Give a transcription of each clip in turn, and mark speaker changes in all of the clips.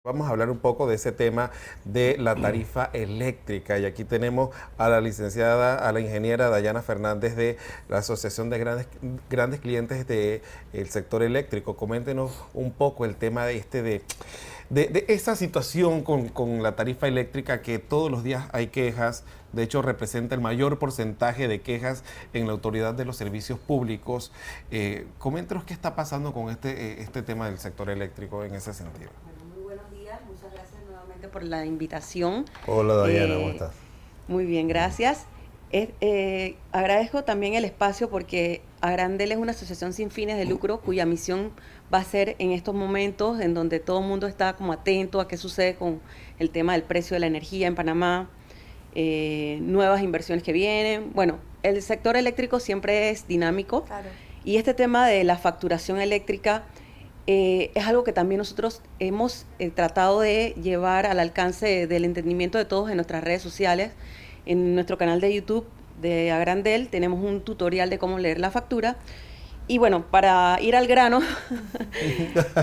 Speaker 1: Vamos a hablar un poco de ese tema de la tarifa eléctrica y aquí tenemos a la licenciada, a la ingeniera Dayana Fernández de la Asociación de Grandes Clientes del Sector Eléctrico. Coméntenos un poco el tema de esa situación con la tarifa eléctrica, que todos los días hay quejas. De hecho, representa el mayor porcentaje de quejas en la Autoridad de los Servicios Públicos. Coméntenos qué está pasando con este tema del sector eléctrico en ese sentido.
Speaker 2: Muy buenos días, muchas gracias nuevamente por la invitación.
Speaker 1: Hola Dayana, ¿cómo estás?
Speaker 2: Muy bien, gracias. Agradezco también el espacio porque Agrandel es una asociación sin fines de lucro cuya misión va a ser en estos momentos en donde todo el mundo está como atento a qué sucede con el tema del precio de la energía en Panamá, nuevas inversiones que vienen. Bueno, el sector eléctrico siempre es dinámico. Claro. Y este tema de la facturación eléctrica es algo que también nosotros hemos tratado de llevar al alcance del entendimiento de todos en nuestras redes sociales. En nuestro canal de YouTube de Agrandel tenemos un tutorial de cómo leer la factura. Y bueno, para ir al grano,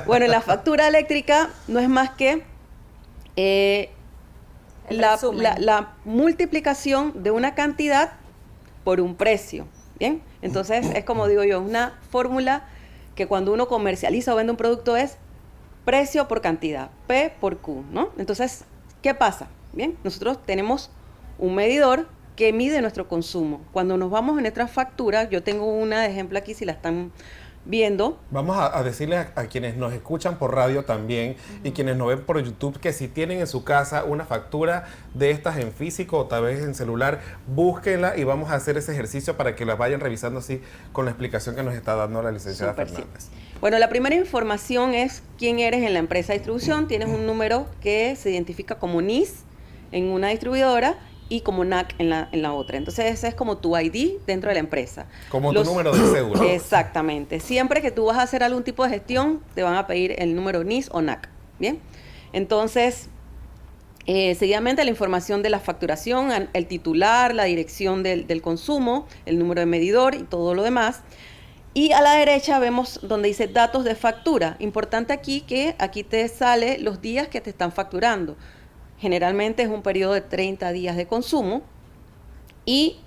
Speaker 2: bueno, la factura eléctrica no es más que la multiplicación de una cantidad por un precio. ¿Bien? Entonces, es como digo yo, una fórmula que cuando uno comercializa o vende un producto es precio por cantidad, P por Q, ¿no? Entonces, ¿qué pasa? Bien, nosotros tenemos un medidor que mide nuestro consumo. Cuando nos vamos en nuestras facturas, yo tengo una de ejemplo aquí, si la están viendo.
Speaker 1: Vamos a decirles a quienes nos escuchan por radio también y quienes nos ven por YouTube, que si tienen en su casa una factura de estas en físico o tal vez en celular, búsquenla y vamos a hacer ese ejercicio para que las vayan revisando así con la explicación que nos está dando la licenciada Fernández.
Speaker 2: Sí. Bueno, la primera información es quién eres en la empresa de distribución. Tienes un número que se identifica como NIS en una distribuidora y como NAC en la otra. Entonces, ese es como tu ID dentro de la empresa.
Speaker 1: Como tu número de cédula.
Speaker 2: Exactamente. Siempre que tú vas a hacer algún tipo de gestión, te van a pedir el número NIS o NAC. ¿Bien? Entonces, seguidamente la información de la facturación, el titular, la dirección del consumo, el número de medidor y todo lo demás. Y a la derecha vemos donde dice datos de factura. Importante aquí que aquí te sale los días que te están facturando. Generalmente es un periodo de 30 días de consumo y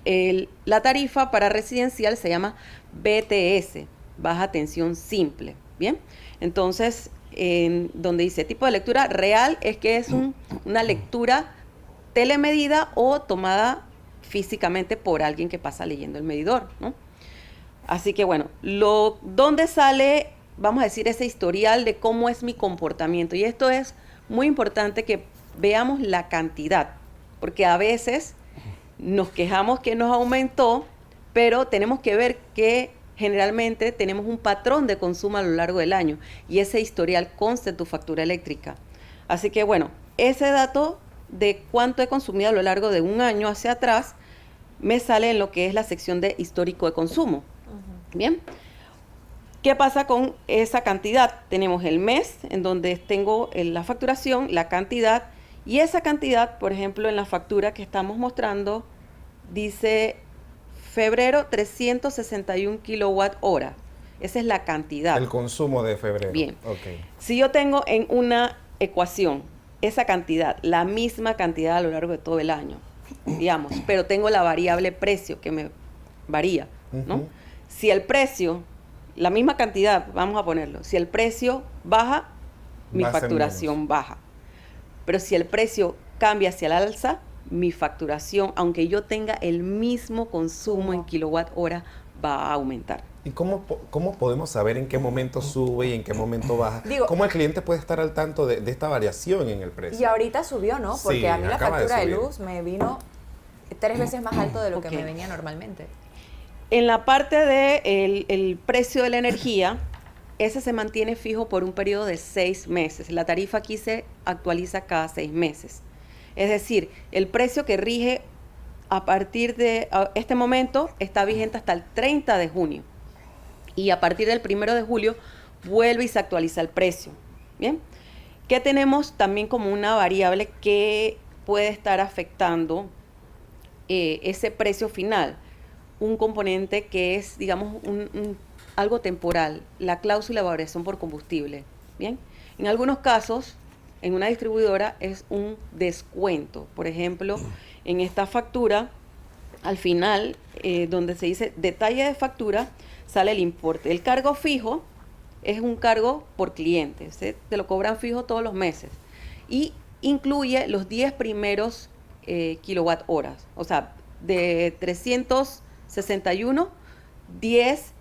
Speaker 2: la tarifa para residencial se llama BTS, baja tensión simple. Bien, entonces donde dice tipo de lectura real es que es una lectura telemedida o tomada físicamente por alguien que pasa leyendo el medidor, ¿no? Así que bueno, ¿dónde sale, vamos a decir, ese historial de cómo es mi comportamiento? Y esto es muy importante que veamos la cantidad, porque a veces nos quejamos que nos aumentó, pero tenemos que ver que generalmente tenemos un patrón de consumo a lo largo del año y ese historial consta en tu factura eléctrica. Así que bueno, ese dato de cuánto he consumido a lo largo de un año hacia atrás me sale en lo que es la sección de histórico de consumo. Bien. ¿Qué pasa con esa cantidad? Tenemos el mes en donde tengo la facturación, la cantidad, y esa cantidad, por ejemplo, en la factura que estamos mostrando, dice febrero 361 kilowatt hora. Esa es la cantidad.
Speaker 1: El consumo de febrero.
Speaker 2: Bien.
Speaker 1: Okay.
Speaker 2: Si yo tengo en una ecuación esa cantidad, la misma cantidad a lo largo de todo el año, digamos, pero tengo la variable precio que me varía, ¿no? Si el precio, la misma cantidad, vamos a ponerlo, si el precio baja, mi facturación baja. Pero si el precio cambia hacia el alza, mi facturación, aunque yo tenga el mismo consumo en kilowatt hora, va a aumentar.
Speaker 1: ¿Y cómo podemos saber en qué momento sube y en qué momento baja? ¿Cómo el cliente puede estar al tanto de esta variación en el precio?
Speaker 3: Y ahorita subió, ¿no? Porque
Speaker 1: sí,
Speaker 3: a mí la factura de luz me vino 3
Speaker 2: Mm.
Speaker 3: veces más alto de lo que me venía normalmente.
Speaker 2: En la parte del precio de la energía, ese se mantiene fijo por un periodo de 6 meses. La tarifa aquí se actualiza cada 6 meses. Es decir, el precio que rige a partir de este momento está vigente hasta el 30 de junio. Y a partir del 1 de julio vuelve y se actualiza el precio. ¿Bien? ¿Qué tenemos también como una variable que puede estar afectando ese precio final? Un componente que es, digamos, algo temporal, la cláusula de variación por combustible. ¿Bien? En algunos casos, en una distribuidora es un descuento. Por ejemplo, en esta factura, al final, donde se dice detalle de factura, sale el importe. El cargo fijo es un cargo por cliente, te lo cobran fijo todos los meses y incluye los 10 primeros kilowatt horas, o sea, de 361, 10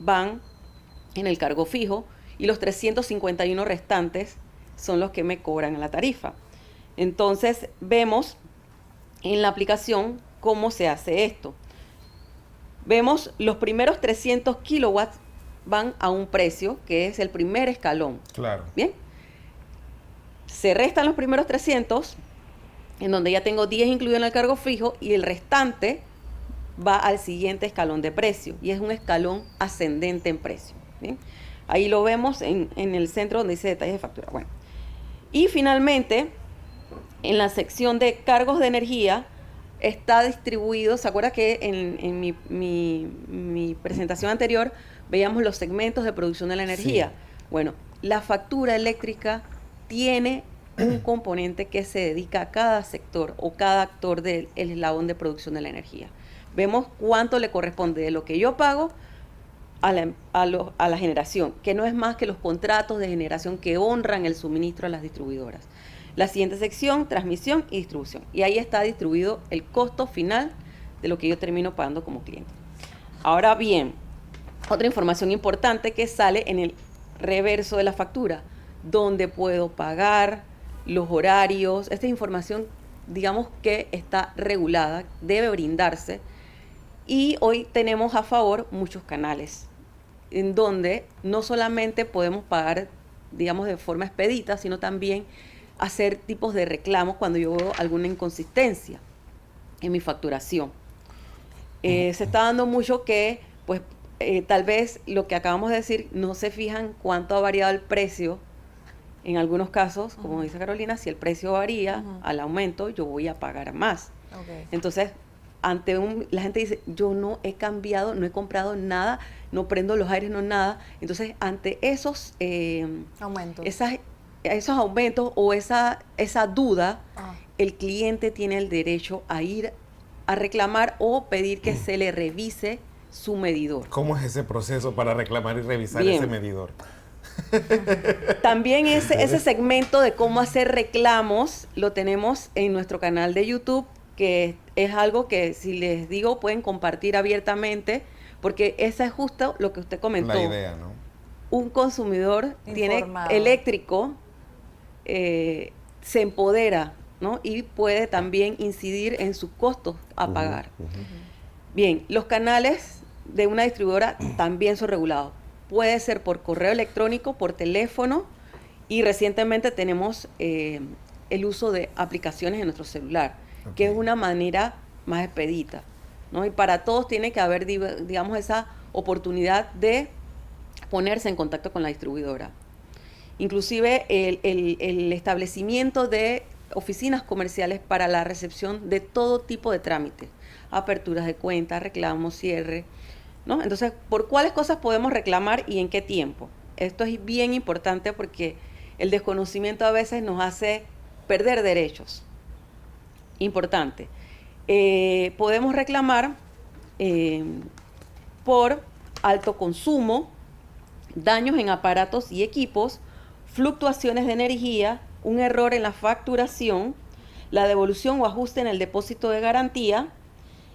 Speaker 2: van en el cargo fijo y los 351 restantes son los que me cobran en la tarifa. Entonces, vemos en la aplicación cómo se hace esto. Vemos los primeros 300 kilowatts van a un precio que es el primer escalón.
Speaker 1: Claro.
Speaker 2: Bien. Se restan los primeros 300, en donde ya tengo 10 incluidos en el cargo fijo, y el restante va al siguiente escalón de precio, y es un escalón ascendente en precio. ¿Bien? Ahí lo vemos en el centro donde dice detalles de factura. Bueno. Y finalmente, en la sección de cargos de energía, está distribuido, ¿se acuerda que en mi presentación anterior veíamos los segmentos de producción de la energía? Sí. Bueno, la factura eléctrica tiene un componente que se dedica a cada sector o cada actor del eslabón de producción de la energía. Vemos cuánto le corresponde de lo que yo pago a la generación, que no es más que los contratos de generación que honran el suministro a las distribuidoras. La siguiente sección, transmisión y distribución. Y ahí está distribuido el costo final de lo que yo termino pagando como cliente. Ahora bien, otra información importante que sale en el reverso de la factura, donde puedo pagar, los horarios. Esta información, digamos que está regulada, debe brindarse. Y hoy tenemos a favor muchos canales, en donde no solamente podemos pagar, digamos, de forma expedita, sino también hacer tipos de reclamos cuando yo veo alguna inconsistencia en mi facturación. Se está dando mucho que, pues, tal vez lo que acabamos de decir, no se fijan cuánto ha variado el precio. En algunos casos, como dice Carolina, si el precio varía al aumento, yo voy a pagar más. Okay. Entonces, la gente dice, yo no he cambiado, no he comprado nada, no prendo los aires, no nada. Entonces, ante esos aumentos. Esos aumentos o esa duda, el cliente tiene el derecho a ir a reclamar o pedir que se le revise su medidor.
Speaker 1: ¿Cómo es ese proceso para reclamar y revisar ese medidor?
Speaker 2: También ese segmento de cómo hacer reclamos lo tenemos en nuestro canal de YouTube, que es algo que, si les digo, pueden compartir abiertamente, porque esa es justo lo que usted comentó.
Speaker 1: La idea, ¿no?
Speaker 2: Un consumidor eléctrico se empodera, ¿no? Y puede también incidir en sus costos a pagar. Bien, los canales de una distribuidora también son regulados. Puede ser por correo electrónico, por teléfono, y recientemente tenemos el uso de aplicaciones en nuestro celular, que es una manera más expedita, ¿no? Y para todos tiene que haber, digamos, esa oportunidad de ponerse en contacto con la distribuidora. Inclusive el establecimiento de oficinas comerciales para la recepción de todo tipo de trámites, aperturas de cuentas, reclamos, cierre, ¿no? Entonces, ¿por cuáles cosas podemos reclamar y en qué tiempo? Esto es bien importante porque el desconocimiento a veces nos hace perder derechos. Importante. Podemos reclamar por alto consumo, daños en aparatos y equipos, fluctuaciones de energía, un error en la facturación, la devolución o ajuste en el depósito de garantía,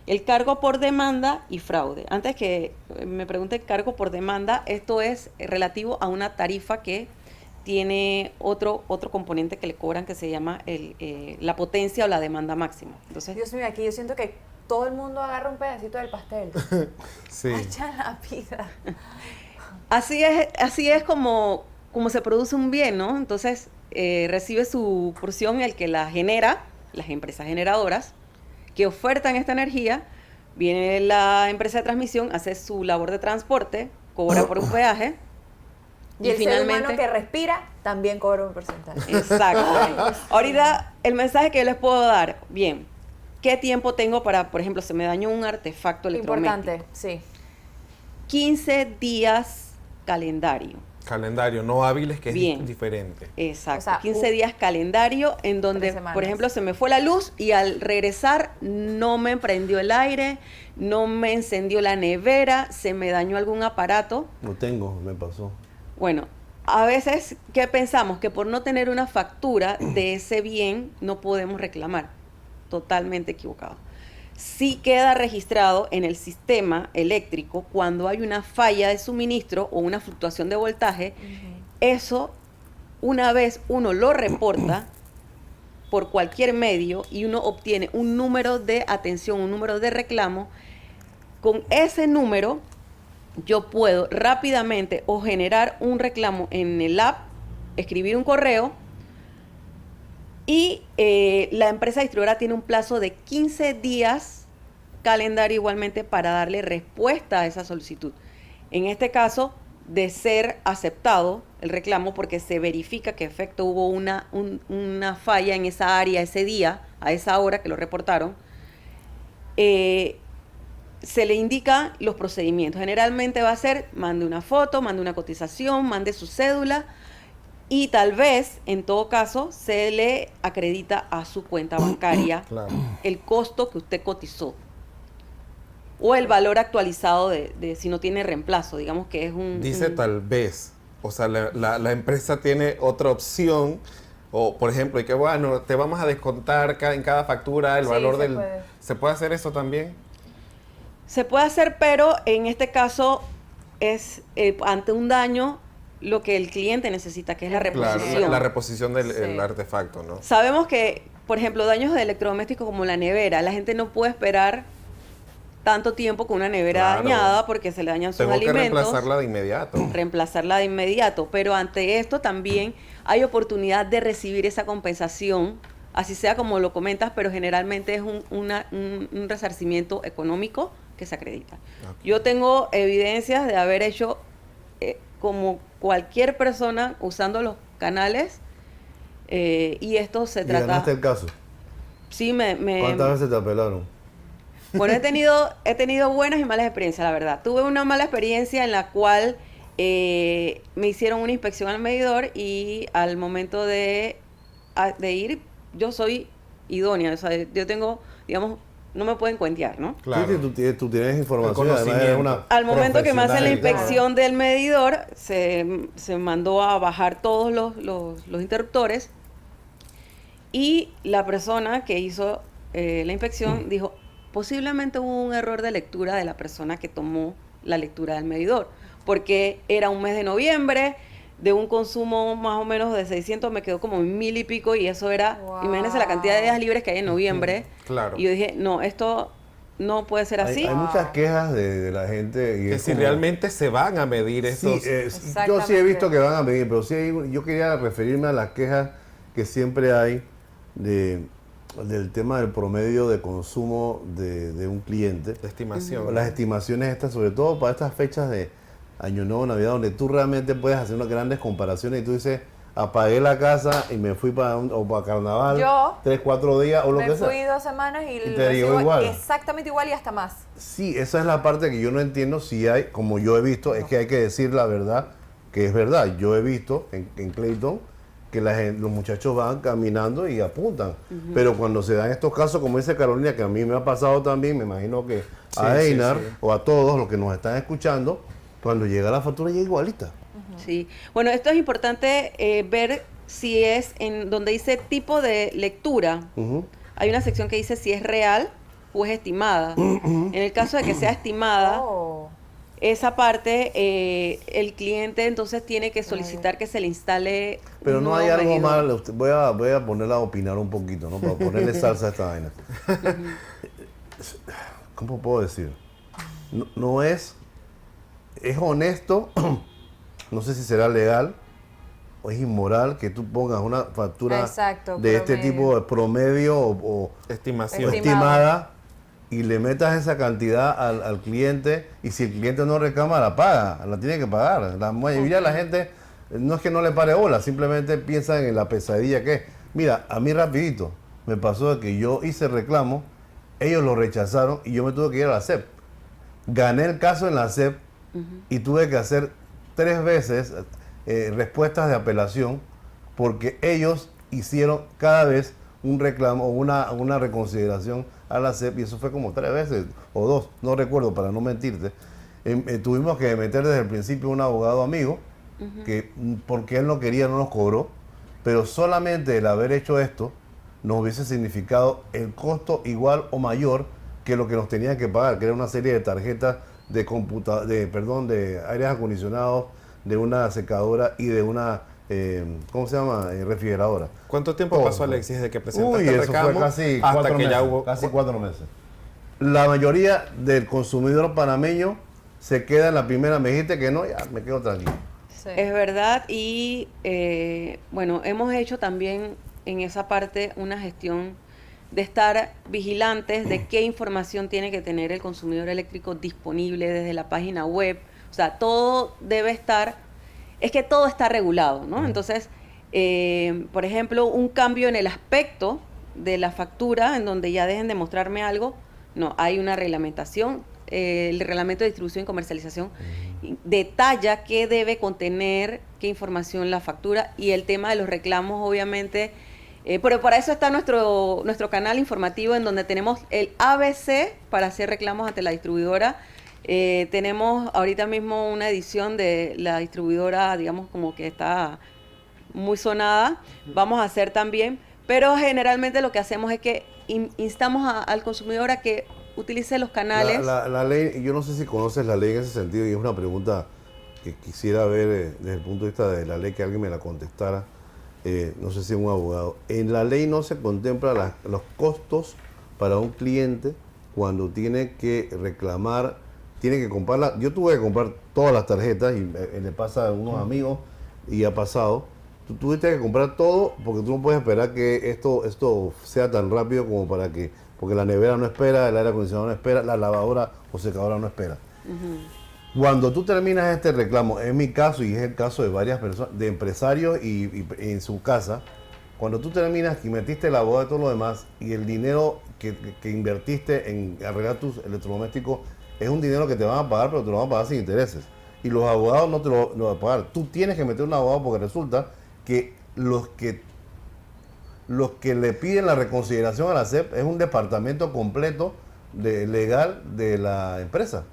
Speaker 2: el cargo por demanda y fraude. Antes que me pregunte cargo por demanda, esto es relativo a una tarifa que tiene otro componente que le cobran que se llama la potencia o la demanda máxima. Entonces,
Speaker 3: Dios mío, aquí yo siento que todo el mundo agarra un pedacito del pastel.
Speaker 1: Sí.
Speaker 3: Echa la pizza.
Speaker 2: Así es como se produce un bien, ¿no? Entonces, recibe su porción el que la genera, las empresas generadoras, que ofertan esta energía. Viene la empresa de transmisión, hace su labor de transporte, cobra por un peaje.
Speaker 3: Y el finalmente, ser humano que respira también cobra un porcentaje.
Speaker 2: Exacto. Ahorita, el mensaje que yo les puedo dar, bien, ¿qué tiempo tengo para, por ejemplo, se me dañó un artefacto electromagnético?
Speaker 3: Importante, sí.
Speaker 2: 15 días calendario.
Speaker 1: Calendario, no hábiles, que
Speaker 2: Bien.
Speaker 1: es diferente.
Speaker 2: Exacto,
Speaker 3: O sea,
Speaker 2: 15 días calendario en donde,
Speaker 3: 3 semanas.
Speaker 2: por ejemplo, se me fue la luz y al regresar no me prendió el aire, no me encendió la nevera, se me dañó algún aparato.
Speaker 4: No tengo, me pasó.
Speaker 2: Bueno, a veces, ¿qué pensamos? Que por no tener una factura de ese bien no podemos reclamar. Totalmente equivocado. Sí queda registrado en el sistema eléctrico cuando hay una falla de suministro o una fluctuación de voltaje. Eso, una vez uno lo reporta por cualquier medio y uno obtiene un número de atención, un número de reclamo, con ese número yo puedo rápidamente o generar un reclamo en el app, escribir un correo y la empresa distribuidora tiene un plazo de 15 días calendario igualmente para darle respuesta a esa solicitud. En este caso, de ser aceptado el reclamo porque se verifica que en efecto hubo una falla en esa área ese día, a esa hora que lo reportaron, se le indica los procedimientos. Generalmente va a ser, mande una foto, mande una cotización, mande su cédula y tal vez, en todo caso, se le acredita a su cuenta bancaria
Speaker 1: Claro.
Speaker 2: el costo que usted cotizó o el valor actualizado de si no tiene reemplazo, digamos que es
Speaker 1: Dice tal vez, o sea, la empresa tiene otra opción, o por ejemplo, y que bueno, te vamos a descontar en cada factura el
Speaker 3: Sí,
Speaker 1: valor
Speaker 3: se
Speaker 1: del...
Speaker 3: puede.
Speaker 1: ¿Se puede hacer eso también?
Speaker 2: Se puede hacer, pero en este caso es ante un daño lo que el cliente necesita, que es la
Speaker 1: Claro,
Speaker 2: reposición.
Speaker 1: la reposición del
Speaker 3: Sí.
Speaker 1: el artefacto, ¿no?
Speaker 2: Sabemos que, por ejemplo, daños de electrodomésticos como la nevera, la gente no puede esperar tanto tiempo con una nevera
Speaker 1: Claro.
Speaker 2: dañada porque se le dañan sus
Speaker 1: Tengo que
Speaker 2: alimentos.
Speaker 1: reemplazarla de inmediato.
Speaker 2: Reemplazarla de inmediato, pero ante esto también hay oportunidad de recibir esa compensación, así sea como lo comentas, pero generalmente es un resarcimiento económico que se acredita.
Speaker 1: Ok.
Speaker 2: Yo tengo evidencias de haber hecho como cualquier persona usando los canales y esto se
Speaker 4: ¿Y
Speaker 2: trata...
Speaker 4: ganaste el caso?
Speaker 2: Sí,
Speaker 4: ¿Cuántas veces te apelaron?
Speaker 2: Bueno, he tenido buenas y malas experiencias, la verdad. Tuve una mala experiencia en la cual me hicieron una inspección al medidor y al momento de ir, yo soy idónea, o sea, yo tengo, digamos, no me pueden cuentear, ¿no?
Speaker 1: Claro.
Speaker 4: Sí, tú tienes información.
Speaker 1: El
Speaker 4: Además, eres
Speaker 1: conocimiento.
Speaker 4: una
Speaker 2: Al momento que me hacen la
Speaker 4: profesional.
Speaker 2: inspección del medidor, se mandó a bajar todos los interruptores y la persona que hizo la inspección dijo, posiblemente hubo un error de lectura de la persona que tomó la lectura del medidor, porque era un mes de noviembre, de un consumo más o menos de 600 me quedó como 1000 y pico y eso era,
Speaker 3: Wow.
Speaker 2: imagínense la cantidad de días libres que hay en noviembre.
Speaker 1: Claro.
Speaker 2: Y yo dije, no, esto no puede ser así.
Speaker 4: Hay muchas quejas de la gente. Y
Speaker 1: Que
Speaker 4: es
Speaker 1: si
Speaker 4: como-
Speaker 1: realmente se van a medir estos...
Speaker 4: Sí, yo
Speaker 3: Exactamente.
Speaker 4: sí he visto que van a medir, pero sí yo quería referirme a las quejas que siempre hay del tema del promedio de consumo de un cliente.
Speaker 1: de estimación.
Speaker 4: Las estimaciones estas, sobre todo para estas fechas de Año Nuevo, Navidad, donde tú realmente puedes hacer unas grandes comparaciones y tú dices, apagué la casa y me fui para Carnaval,
Speaker 3: Yo
Speaker 4: 3, 4 días o lo
Speaker 3: me
Speaker 4: que
Speaker 3: fui
Speaker 4: sea.
Speaker 3: 2 semanas y
Speaker 4: te
Speaker 3: lo
Speaker 4: llegó
Speaker 3: recibo
Speaker 4: igual.
Speaker 3: exactamente igual y hasta más.
Speaker 4: Sí, esa es la parte que yo no entiendo si hay, como yo he visto, es que hay que decir la verdad, que es verdad. Yo he visto en Clayton que los muchachos van caminando y apuntan. Pero cuando se dan estos casos, como dice Carolina, que a mí me ha pasado también, me imagino que a
Speaker 1: Sí, sí,
Speaker 4: Einar
Speaker 1: sí.
Speaker 4: o a todos los que nos están escuchando, cuando llega la factura llega igualita.
Speaker 2: Sí. Bueno, esto es importante ver si es en donde dice tipo de lectura.
Speaker 4: Ujú.
Speaker 2: Hay una sección que dice si es real o es estimada. En el caso de que sea estimada,
Speaker 3: Oh.
Speaker 2: esa parte el cliente entonces tiene que solicitar que se le instale.
Speaker 4: Pero
Speaker 2: un
Speaker 4: no hay
Speaker 2: nuevo
Speaker 4: algo
Speaker 2: medidor.
Speaker 4: mal, voy a ponerla a opinar un poquito, ¿no? Para ponerle salsa a esta vaina. ¿Cómo puedo decir? No es honesto, no sé si será legal o es inmoral que tú pongas una factura
Speaker 3: Exacto,
Speaker 4: de este
Speaker 3: promedio.
Speaker 4: tipo de promedio o
Speaker 1: Estimación.
Speaker 4: estimada y le metas esa cantidad al cliente y si el cliente no reclama la paga, la tiene que pagar. La mayoría de la gente no es que no le pare bola, simplemente piensa en la pesadilla que es. Mira, a mí rapidito me pasó de que yo hice reclamo, ellos lo rechazaron y yo me tuve que ir a la SEP. Gané el caso en la SEP y tuve que hacer 3 veces respuestas de apelación porque ellos hicieron cada vez un reclamo o una reconsideración a la SEP y eso fue como 3 veces o 2, no recuerdo para no mentirte. Tuvimos que meter desde el principio un abogado amigo que porque él no quería no nos cobró, pero solamente el haber hecho esto nos hubiese significado el costo igual o mayor que lo que nos tenían que pagar, que era una serie de tarjetas de aires acondicionados, de una secadora y de una ¿cómo se llama? Refrigeradora.
Speaker 1: ¿Cuánto tiempo pasó, Alexis, desde que presentaste el
Speaker 4: eso
Speaker 1: reclamo
Speaker 4: fue casi
Speaker 1: hasta
Speaker 4: 4
Speaker 1: que
Speaker 4: meses,
Speaker 1: ya hubo...
Speaker 4: casi 4 meses. La mayoría del consumidor panameño se queda en la primera, me dijiste que no, ya me quedo tranquilo.
Speaker 3: Sí.
Speaker 2: Es verdad y bueno, hemos hecho también en esa parte una gestión de estar vigilantes de qué información tiene que tener el consumidor eléctrico disponible desde la página web. O sea, todo debe estar, es que todo está regulado, ¿no? Entonces, por ejemplo, un cambio en el aspecto de la factura, en donde ya dejen de mostrarme algo, no, hay una reglamentación. El reglamento de distribución y comercialización detalla qué debe contener, qué información la factura y el tema de los reclamos, obviamente. Pero para eso está nuestro canal informativo en donde tenemos el ABC para hacer reclamos ante la distribuidora. Tenemos ahorita mismo una edición de la distribuidora, digamos, como que está muy sonada. Vamos a hacer también, pero generalmente lo que hacemos es que instamos al consumidor a que utilice los canales.
Speaker 4: La ley, yo no sé si conoces la ley en ese sentido y es una pregunta que quisiera ver desde el punto de vista de la ley, que alguien me la contestara. No sé si un abogado. En la ley no se contempla los costos para un cliente cuando tiene que reclamar, tiene que comprarla. Yo tuve que comprar todas las tarjetas y le pasa a unos amigos y ha pasado. Tú tuviste que comprar todo porque tú no puedes esperar que esto sea tan rápido como para que, porque la nevera no espera, el aire acondicionado no espera, la lavadora o secadora no espera. Cuando tú terminas este reclamo, en mi caso y es el caso de varias personas, de empresarios y en su casa, cuando tú terminas y metiste el abogado y todo lo demás y el dinero que invertiste en arreglar tus electrodomésticos es un dinero que te van a pagar, pero te lo van a pagar sin intereses. Y los abogados no te lo van a pagar. Tú tienes que meter un abogado porque resulta que los que le piden la reconsideración a la SEP es un departamento completo legal de la empresa,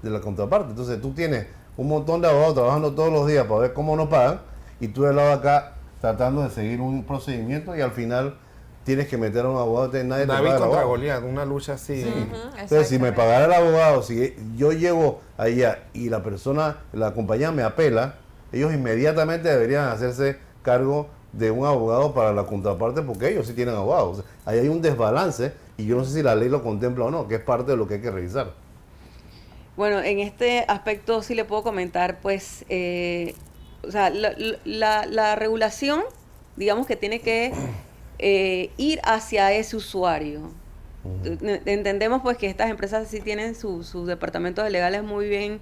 Speaker 4: de la contraparte. Entonces tú tienes un montón de abogados trabajando todos los días para ver cómo no pagan y tú del lado de acá tratando de seguir un procedimiento y al final tienes que meter a un abogado. Nadie
Speaker 1: David
Speaker 4: te
Speaker 1: contra
Speaker 4: paga.
Speaker 1: Goliat, una lucha así.
Speaker 3: Sí.
Speaker 4: Entonces si me pagara el abogado, si yo llego allá y la compañía me apela, ellos inmediatamente deberían hacerse cargo de un abogado para la contraparte porque ellos sí tienen abogados. O sea, ahí hay un desbalance y yo no sé si la ley lo contempla o no, que es parte de lo que hay que revisar.
Speaker 2: Bueno, en este aspecto sí le puedo comentar, pues, o sea, la regulación, digamos que tiene que ir hacia ese usuario. Entendemos pues que estas empresas sí tienen sus departamentos legales muy bien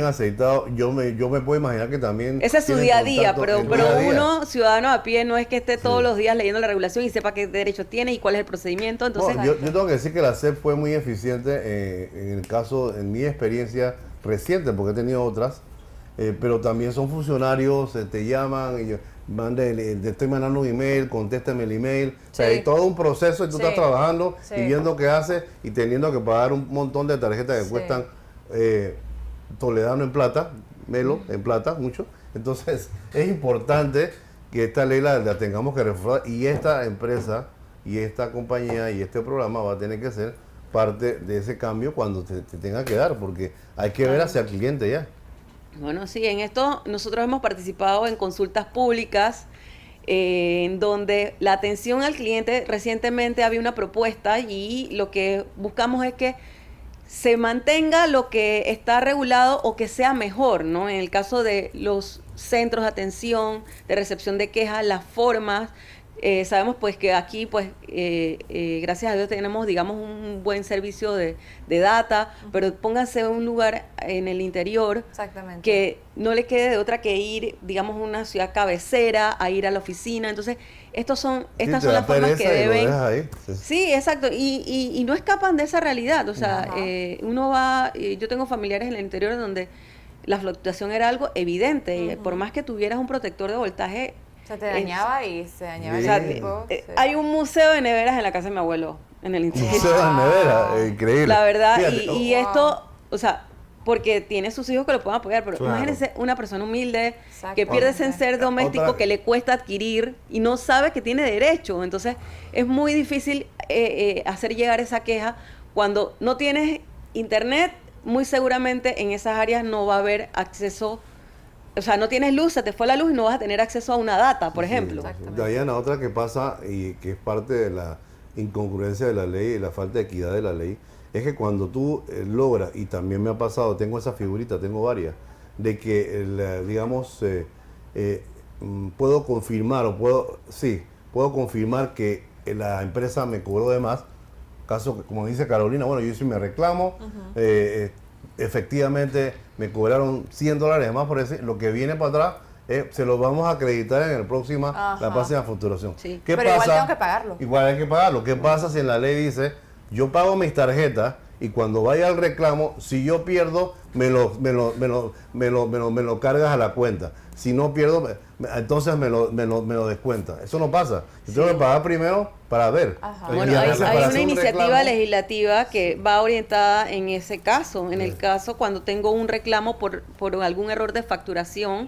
Speaker 4: aceitado. Yo me puedo imaginar que también
Speaker 2: ese es su
Speaker 4: tienen
Speaker 2: día a día, pero
Speaker 4: día a día.
Speaker 2: uno, ciudadano a pie, no es que esté todos los días leyendo la regulación y sepa qué derechos tiene y cuál es el procedimiento. Entonces,
Speaker 4: yo tengo que decir que la SEP fue muy eficiente en el caso, en mi experiencia reciente, porque he tenido otras, pero también son funcionarios, te llaman y te estoy mandando un email, contéstame el email. O sea, hay todo un proceso y tú estás trabajando y viendo qué haces y teniendo que pagar un montón de tarjetas que cuestan Toledano en plata, Melo en plata, mucho. Entonces, es importante que esta ley la tengamos que reforzar y esta empresa y esta compañía y este programa va a tener que ser parte de ese cambio cuando te tenga que dar, porque hay que ver hacia el cliente ya.
Speaker 2: Bueno, sí, en esto nosotros hemos participado en consultas públicas en donde la atención al cliente, recientemente había una propuesta y lo que buscamos es que se mantenga lo que está regulado o que sea mejor, ¿no? En el caso de los centros de atención, de recepción de quejas, las formas, sabemos pues que aquí pues gracias a Dios tenemos digamos un buen servicio de data, pero pónganse en un lugar en el interior que no le quede de otra que ir digamos a una ciudad cabecera, a ir a la oficina. Entonces estas son las formas que deben sí, exacto, y no escapan de esa realidad. O sea, uno va, yo tengo familiares en el interior donde la fluctuación era algo evidente. Y por más que tuvieras un protector de voltaje,
Speaker 3: Se te dañaba y se dañaba
Speaker 2: o
Speaker 3: el
Speaker 2: sea,
Speaker 3: equipo. Sí.
Speaker 2: hay un museo de neveras en la casa de mi abuelo, en el interior.
Speaker 4: Museo de nevera, increíble.
Speaker 2: La verdad,
Speaker 4: Fíjate,
Speaker 2: y
Speaker 3: wow.
Speaker 2: esto, o sea, porque tiene sus hijos que lo pueden apoyar, pero
Speaker 1: Claro.
Speaker 2: imagínense una persona humilde
Speaker 3: Exacto.
Speaker 2: que pierde ese ser doméstico
Speaker 4: Otra-
Speaker 2: que le cuesta adquirir y no sabe que tiene derecho. Entonces, es muy difícil hacer llegar esa queja cuando no tienes internet. Muy seguramente en esas áreas no va a haber acceso, o sea, no tienes luz, se te fue la luz y no vas a tener acceso a una data, por ejemplo.
Speaker 3: Exactamente.
Speaker 4: Diana, otra que pasa y que es parte de la incongruencia de la ley y la falta de equidad de la ley, es que cuando tú logras, y también me ha pasado, tengo esa figurita, tengo varias, de que, digamos, puedo confirmar, puedo confirmar que la empresa me cobró de más, caso que, como dice Carolina, bueno, yo hice mi reclamo, efectivamente me cobraron $100 de más por decir, lo que viene para atrás se lo vamos a acreditar en la próxima facturación.
Speaker 2: Sí.
Speaker 4: ¿Qué
Speaker 3: Pero
Speaker 4: pasa?
Speaker 3: igual tengo que pagarlo.
Speaker 4: Igual hay que pagarlo. ¿Qué pasa si en la ley dice, yo pago mis tarjetas y cuando vaya al reclamo, si yo pierdo, me lo cargas a la cuenta? Si no pierdo, entonces me lo descuenta. Eso no pasa. Yo tengo que pagar primero para ver.
Speaker 3: Ajá.
Speaker 1: Oye,
Speaker 2: Bueno,
Speaker 1: y
Speaker 2: hay
Speaker 1: entonces
Speaker 2: hay
Speaker 1: para
Speaker 2: una
Speaker 1: hacer un
Speaker 2: iniciativa
Speaker 1: reclamo-
Speaker 2: legislativa que va orientada en ese caso. En el caso cuando tengo un reclamo por algún error de facturación,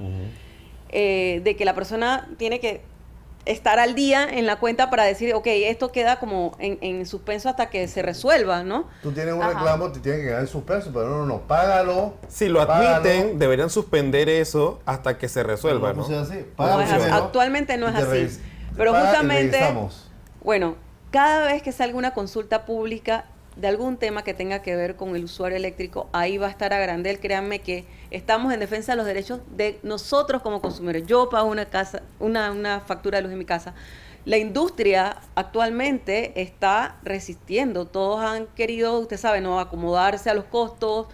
Speaker 2: de que la persona tiene que estar al día en la cuenta para decir, ok, esto queda como en suspenso hasta que se resuelva, ¿no?
Speaker 4: Tú tienes un
Speaker 3: Ajá.
Speaker 4: reclamo, te tienen que quedar en suspenso, pero no, págalo.
Speaker 1: Si lo
Speaker 4: págalo.
Speaker 1: admiten, deberían suspender eso hasta que se resuelva, ¿no?
Speaker 4: No funciona así.
Speaker 2: No
Speaker 4: Págalo
Speaker 2: es así.
Speaker 4: primero
Speaker 2: Actualmente no
Speaker 4: y
Speaker 2: es
Speaker 4: te
Speaker 2: así. Pero
Speaker 4: paga y
Speaker 2: justamente,
Speaker 4: revisamos.
Speaker 2: bueno, cada vez que salga una consulta pública de algún tema que tenga que ver con el usuario eléctrico, ahí va a estar Agrandel. Créanme que estamos en defensa de los derechos de nosotros como consumidores. Yo pago una factura de luz en mi casa. La industria actualmente está resistiendo. Todos han querido, usted sabe, no acomodarse a los costos.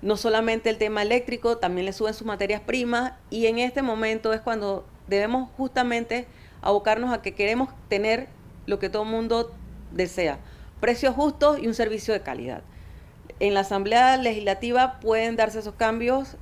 Speaker 2: No solamente el tema eléctrico, también le suben sus materias primas. Y en este momento es cuando debemos justamente abocarnos a que queremos tener lo que todo el mundo desea: precios justos y un servicio de calidad. En la Asamblea Legislativa pueden darse esos cambios.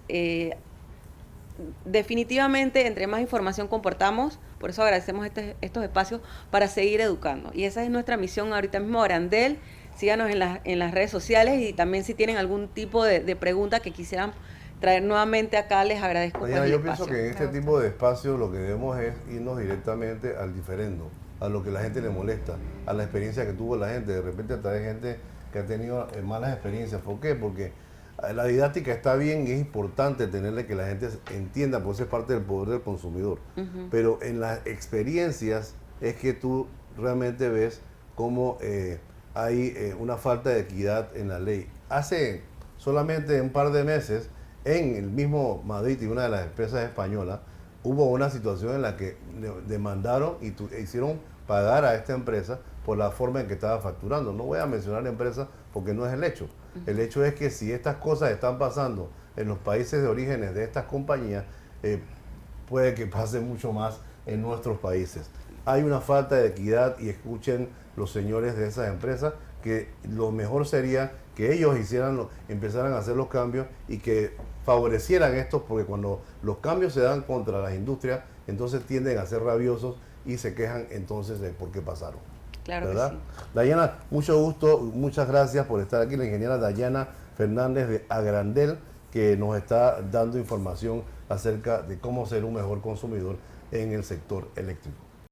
Speaker 2: Definitivamente, entre más información comportamos, por eso agradecemos estos espacios para seguir educando. Y esa es nuestra misión ahorita mismo. Agrandel, síganos en las redes sociales, y también si tienen algún tipo de pregunta que quisieran traer nuevamente acá, les agradezco por
Speaker 4: Diana,
Speaker 2: el
Speaker 4: yo
Speaker 2: espacio.
Speaker 4: pienso que en este tipo de espacios lo que debemos es irnos directamente al diferendo, a lo que la gente le molesta, a la experiencia que tuvo la gente. De repente trae gente que ha tenido malas experiencias. ¿Por qué? Porque la didáctica está bien y es importante tenerle que la gente entienda, porque eso es parte del poder del consumidor. Pero en las experiencias es que tú realmente ves cómo hay una falta de equidad en la ley. Hace solamente un par de meses, en el mismo Madrid y una de las empresas españolas, hubo una situación en la que demandaron y hicieron pagar a esta empresa por la forma en que estaba facturando. No voy a mencionar la empresa porque no es el hecho. El hecho es que si estas cosas están pasando en los países de orígenes de estas compañías, puede que pase mucho más en nuestros países. Hay una falta de equidad y escuchen los señores de esas empresas que lo mejor sería que ellos empezaran a hacer los cambios y que favorecieran estos, porque cuando los cambios se dan contra las industrias, entonces tienden a ser rabiosos y se quejan entonces de por qué pasaron.
Speaker 2: Claro
Speaker 4: ¿verdad?
Speaker 2: que sí.
Speaker 4: Dayana, mucho gusto, muchas gracias por estar aquí, la ingeniera Dayana Fernández de Agrandel, que nos está dando información acerca de cómo ser un mejor consumidor en el sector eléctrico.